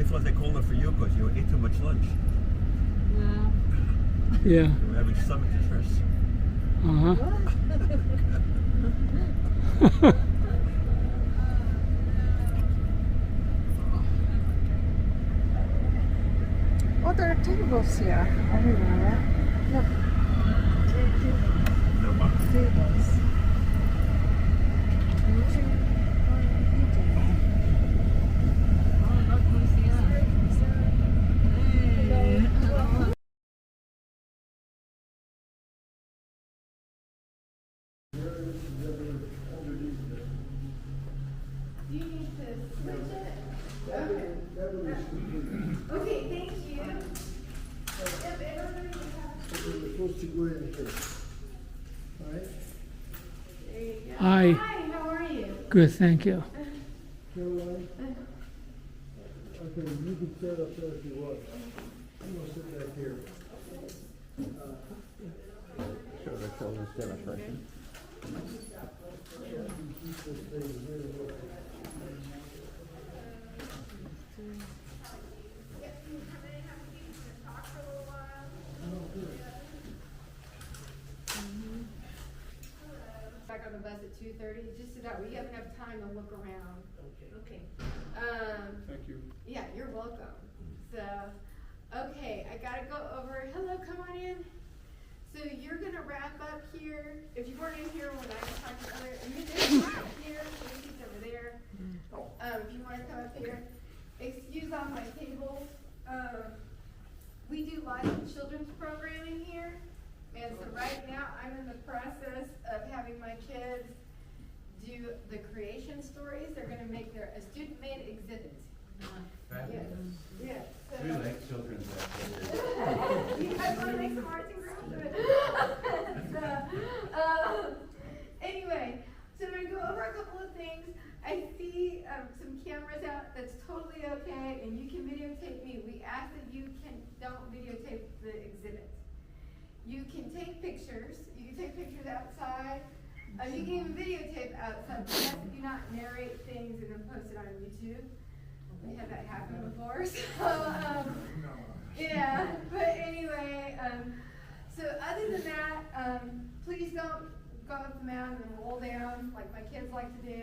thought they called it for you because you ate too much lunch. Yeah. You were having stomach distress. Oh, there are tables here everywhere. Look. No box. Tables. Do you need to switch it? Okay. Okay, thank you. Yep, everybody will have. We're supposed to go in here. All right? There you go. Hi. Hi, how are you? Good, thank you. Caroline? Okay, you can start up there if you want. I'm gonna sit back here. Show the children's demonstration. Keep this thing really low. Back on the bus at 2:30, just so that we have enough time to look around. Okay. Thank you. Yeah, you're welcome. So, okay, I gotta go over, hello, come on in. So you're gonna wrap up here, if you weren't in here when I was talking earlier, and you're here, Lucy's over there. If you wanna come up here, excuse on my table. We do live children's programming here, and so right now I'm in the process of having my kids do the creation stories. They're gonna make a student-made exhibit. Yes, yes. So- We like children's activities. You guys wanna make some arts and crafts? Anyway, so I'm gonna go over a couple of things. I see some cameras out, that's totally okay, and you can videotape me. We ask that you don't videotape the exhibit. You can take pictures outside. You can even videotape outside, but yes, do not narrate things and then post it on YouTube. We had that happen before, so, yeah, but anyway, so other than that, please don't go up the mound and roll down like my kids like to do.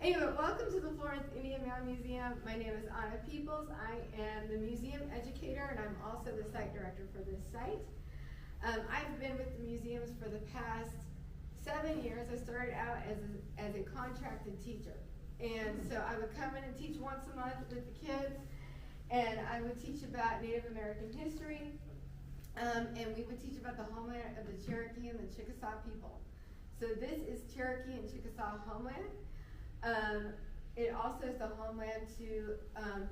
Anyway, welcome to the Florence Indian Mound Museum. My name is Anna Peoples. I am the museum educator, and I'm also the site director for this site. I've been with the museums for the past 7 years. I started out as a contracted teacher. And so I would come in and teach once a month with the kids, and I would teach about Native American history, and we would teach about the homeland of the Cherokee and the Chickasaw people. So this is Cherokee and Chickasaw homeland. It also is the homeland to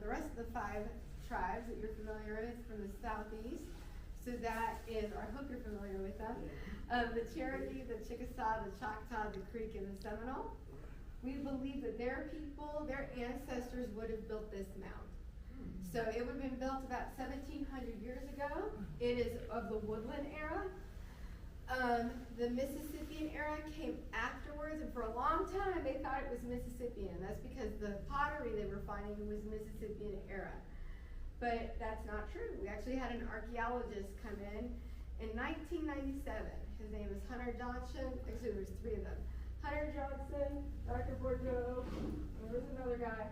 the rest of the 5 tribes that you're familiar with from the southeast. So that is, or I hope you're familiar with them, the Cherokee, the Chickasaw, the Choctaw, the Creek, and the Seminole. We believe that their people, their ancestors would have built this mound. So it would have been built about 1,700 years ago. It is of the woodland era. The Mississippian era came afterwards, and for a long time they thought it was Mississippian. That's because the pottery they were finding was Mississippian era. But that's not true. We actually had an archaeologist come in 1997. His name is Hunter Johnson. Actually, there's 3 of them. Hunter Johnson, Dr. Bordeaux, and there's another guy,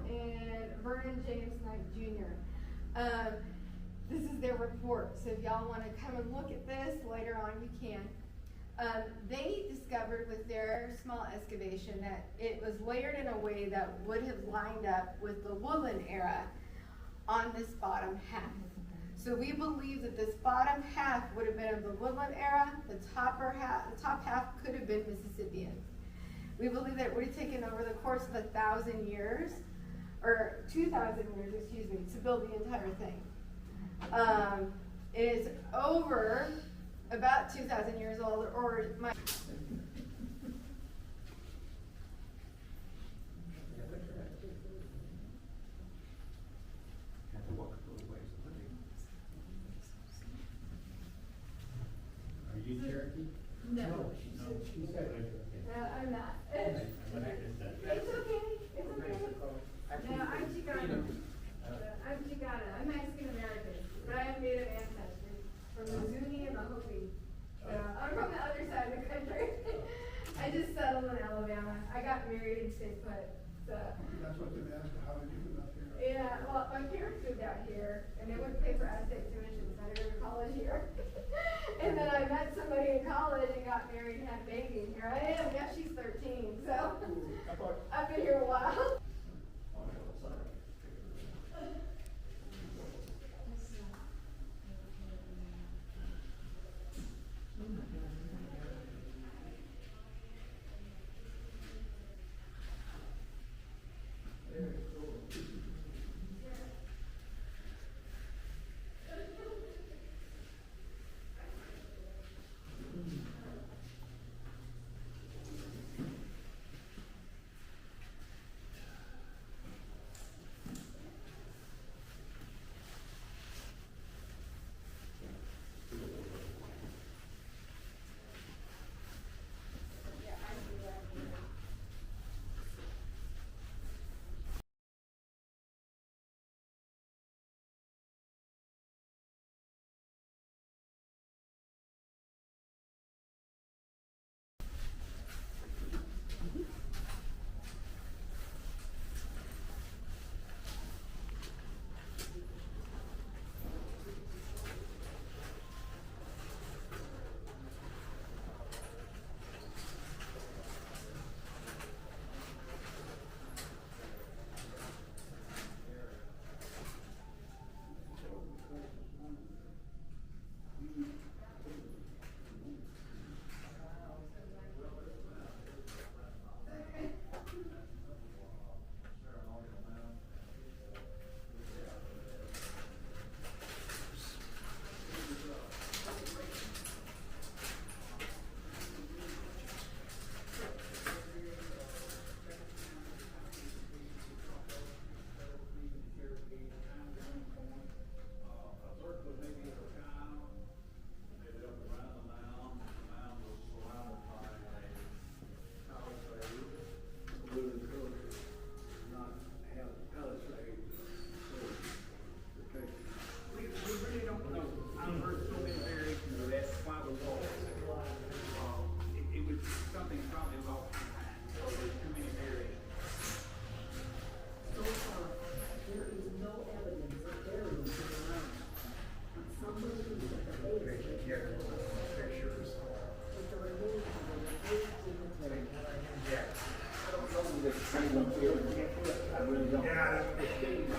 and Vernon James Knight Jr. This is their report. So if y'all want to come and look at this later on, you can. They discovered with their small excavation that it was layered in a way that would have lined up with the woodland era on this bottom half. So we believe that this bottom half would have been of the woodland era, the top half could have been Mississippian. We believe that it would have taken over the course of 1,000 years, or 2,000 years, excuse me, to build the entire thing. It is over about 2,000 years old, or my Are you Cherokee? no. She said. No, I'm not. Greeks, they put the, That's what they asked, how did you get up here? yeah, well, my parents moved out here, and they wouldn't pay for out-of-state tuition, so I had to go to college here. And then I met somebody in college and got married and had a baby, and here I am, yeah, she's 13, so I've been here a while.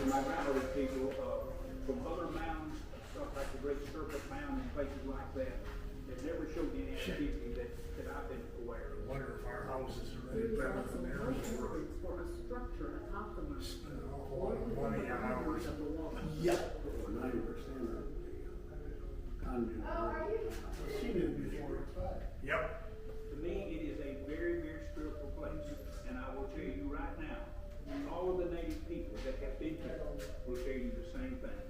My family people from other mounds, stuff like the Great Serpent Mound and places like that, they've never showed any activity that I've been aware of. Wonder if our houses are There any is better also than no theirs were. evidence for a structure atop the mountain. Spend an awful Or lot of within money the on ours. boundaries of the wall. Yep. 90% of the conduit. I've seen it before. Yep. To me, it is a very, very spiritual place, and I will tell you right now, all of the native people that have been here will tell you the same thing.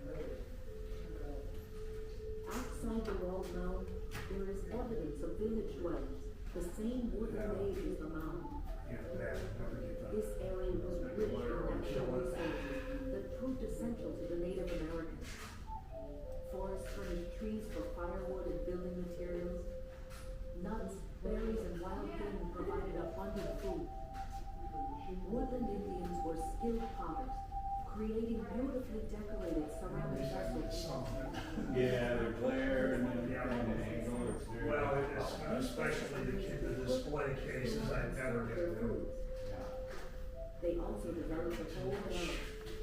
Outside the walled mound, there is evidence of village dwellings, the same wooden made as the mound. Yeah, that, never get that. This area was rich in natural resources that proved essential to the Native Americans. Forests furnished trees for firewood and building materials. Nuts, berries, and wild game provided abundant food. Woodland Indians were skilled potters, creating beautifully decorated ceramic vessels. Yeah, the glare and then the angle, it's very. Well, it's especially the display cases, I never Their get them. foods. They also developed a whole garden,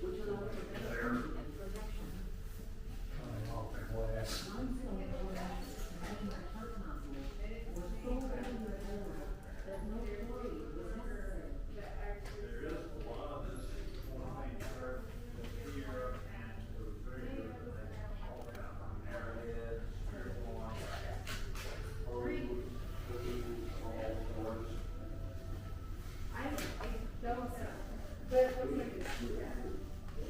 which allowed for ventilation and protection. Coming off the glass. Limestone quarries and heart nozzles were so readily available that no quarry was necessary. There is a lot of this one thing here and it was very good. All kind of narrative, spiritual, food, all sorts. I don't know, but it looks like it's.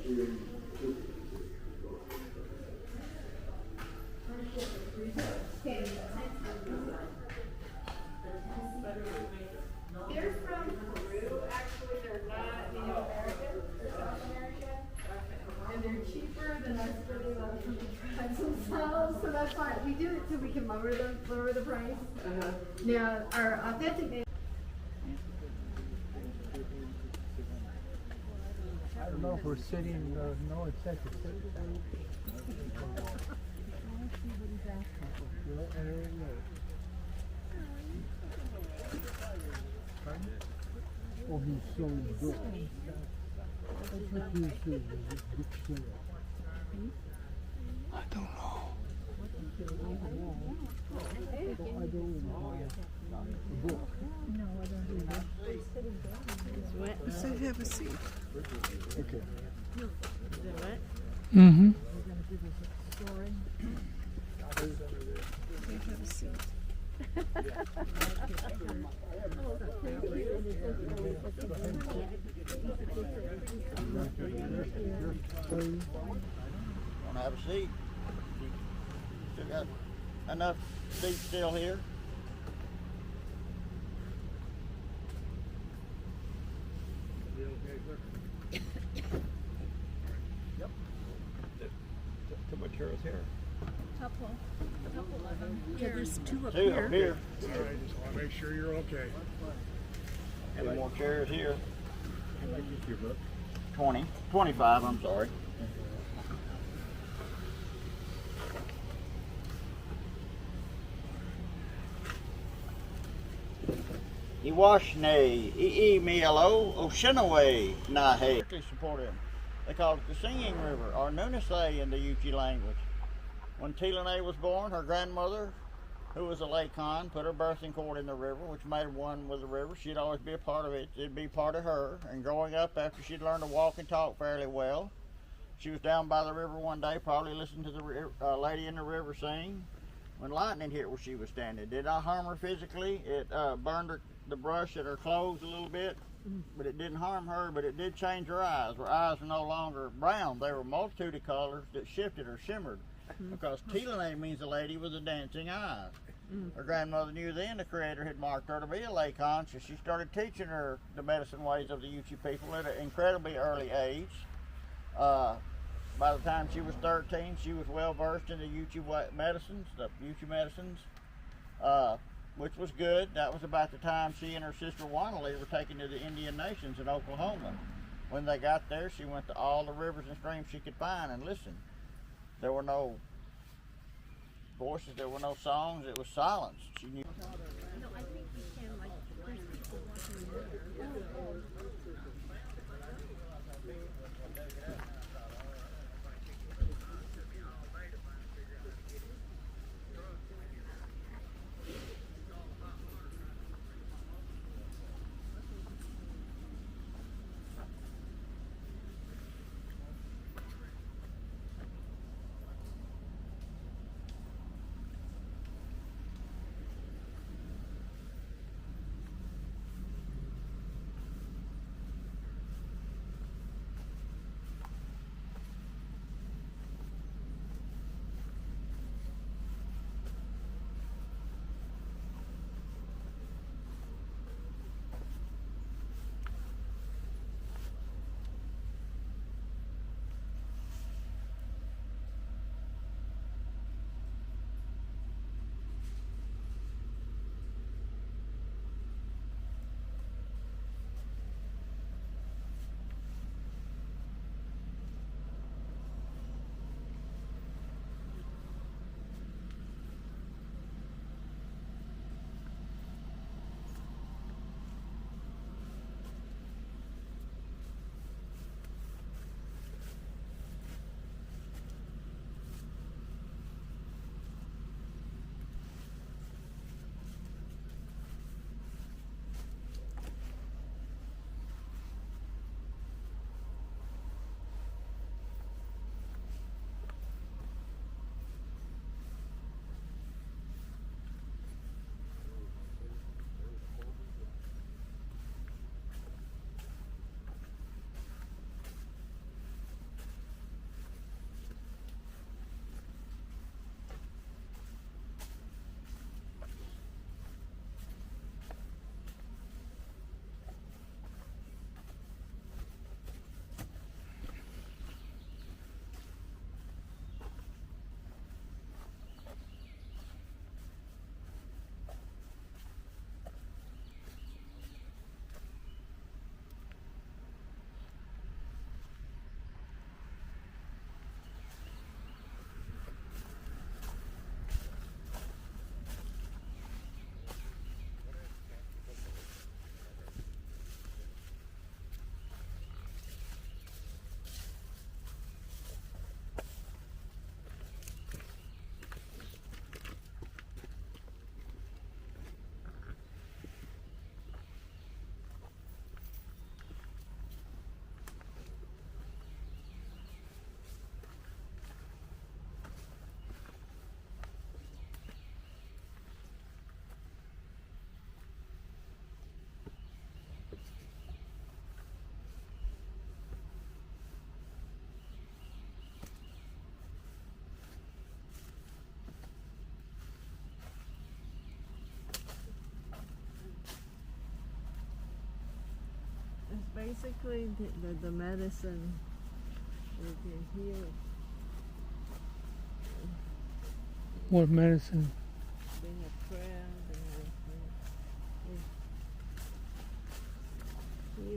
They're from Peru, actually, they're not Native American, they're South American. And they're cheaper than us putting on from the tribes themselves, so that's fine. We do it so we can lower the price. Now, our authentic name. know if we're sitting, no, it's at the city. Oh, he's so good. I think he's a good singer. I don't know. I don't know. The book. No, I don't do that. It's wet. So have a seat. Okay. Is it wet? Mm-hmm. You're going to give us a story? You have a seat. Want to have a seat? Still got enough seats still here? Yep. Too much chairs here. Couple of them. Yeah, there's two up Two here. up here. All right, just want to make sure you're okay. Two more chairs here. 20. 25, I'm sorry. Iwashne, Melo, Oshinaway, Nahe. They support him. They called it the Singing River, or Nunasay in the Yuchi language. When Tilane was born, her grandmother, who was a Lakon, put her birthing cord in the river, which made her one with the river. She'd always be a part of it. It'd be part of her. And growing up, after she'd learned to walk and talk fairly well, she was down by the river one day, probably listening to the lady in the river sing, when lightning hit where she was standing. Did not harm her physically. It burned the brush at her clothes a little bit, but it didn't harm her, but it did change her eyes. Her eyes were no longer brown. They were a multitude of colors that shifted or shimmered, because Tilane means a lady with the dancing eyes. Her grandmother knew then the Creator had marked her to be a Lakon, so she started teaching her the medicine ways of the Yuchi people at an incredibly early age. By the time she was 13, she was well versed in the Yuchi medicines, which was good. That was about the time she and her sister Wannalee were taken to the Indian Nations in Oklahoma. When they got there, she went to all the rivers and streams she could find and listened. There were no voices, there were no songs, it was silence. She knew. No, I think we can, like, there's people walking around. basically the medicine we can heal. What medicine? They have prayer, they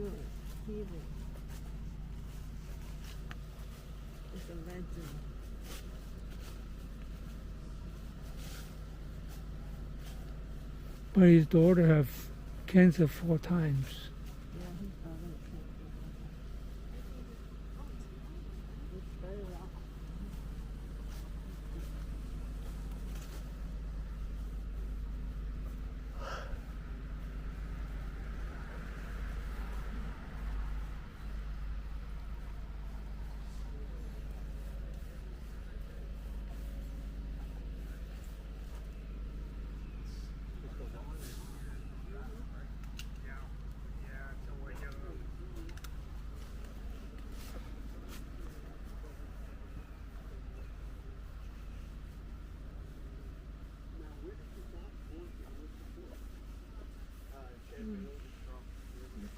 have healing. It's a legend. But his daughter have cancer 4 times. Yeah, he's probably it's very rough.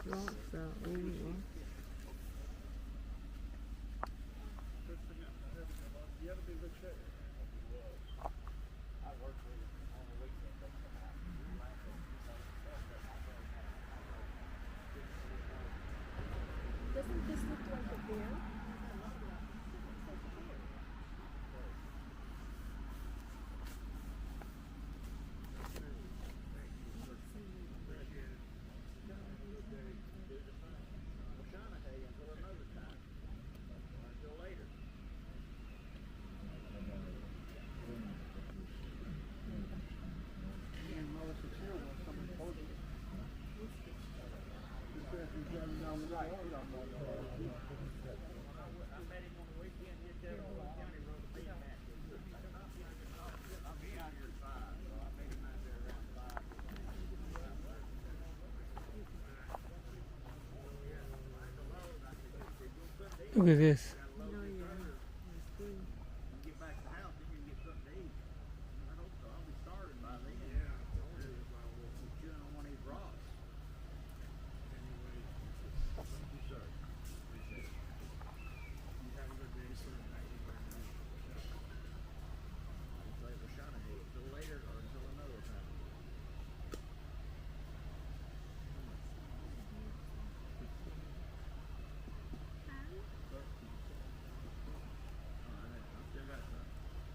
The rocks are old rocks. Doesn't this look like a bear? Look at this.